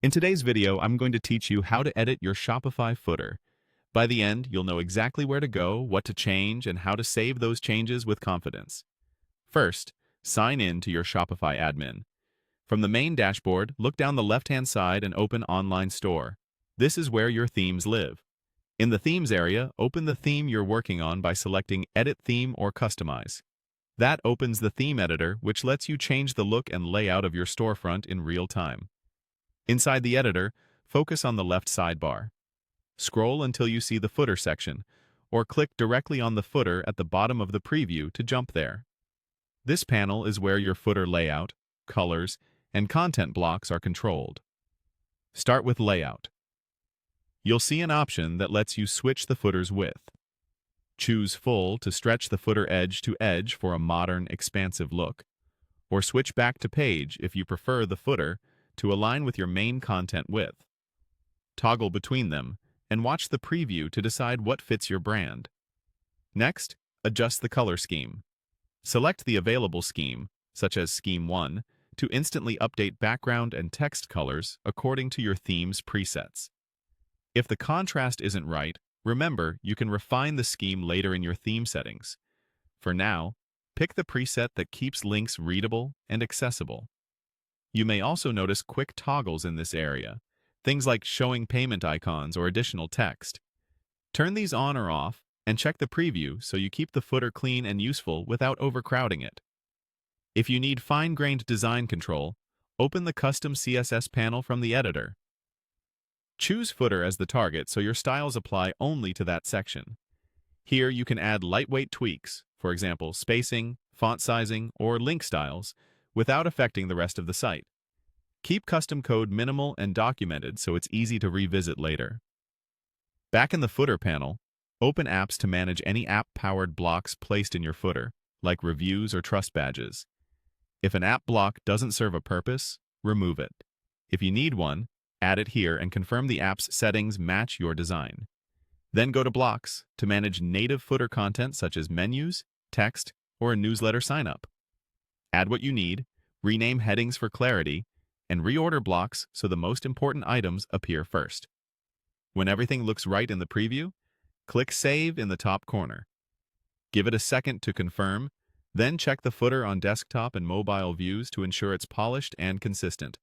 In today's video, I'm going to teach you how to edit your Shopify footer. By the end, you'll know exactly where to go, what to change, and how to save those changes with confidence. First, sign in to your Shopify admin. From the main dashboard, look down the left-hand side and open Online Store. This is where your themes live. In the Themes area, open the theme you're working on by selecting Edit Theme or Customize. That opens the theme editor, which lets you change the look and layout of your storefront in real time. Inside the editor, focus on the left sidebar. Scroll until you see the footer section, or click directly on the footer at the bottom of the preview to jump there. This panel is where your footer layout, colors, and content blocks are controlled. Start with Layout. You'll see an option that lets you switch the footer's width. Choose Full to stretch the footer edge to edge for a modern, expansive look, or switch back to Page if you prefer the footer to align with your main content width. Toggle between them and watch the preview to decide what fits your brand. Next, adjust the color scheme. Select the available scheme, such as Scheme 1, to instantly update background and text colors according to your theme's presets. If the contrast isn't right, remember you can refine the scheme later in your theme settings. For now, pick the preset that keeps links readable and accessible. You may also notice quick toggles in this area, things like showing payment icons or additional text. Turn these on or off and check the preview so you keep the footer clean and useful without overcrowding it. If you need fine-grained design control, open the Custom CSS panel from the editor. Choose Footer as the target so your styles apply only to that section. Here you can add lightweight tweaks, for example, spacing, font sizing, or link styles, without affecting the rest of the site. Keep custom code minimal and documented so it's easy to revisit later. Back in the Footer panel, open Apps to manage any app-powered blocks placed in your footer, like reviews or trust badges. If an app block doesn't serve a purpose, remove it. If you need one, add it here and confirm the app's settings match your design. Then go to Blocks to manage native footer content such as menus, text, or a newsletter sign-up. Add what you need, rename headings for clarity, and reorder blocks so the most important items appear first. When everything looks right in the preview, click Save in the top corner. Give it a second to confirm, then check the footer on desktop and mobile views to ensure it's polished and consistent.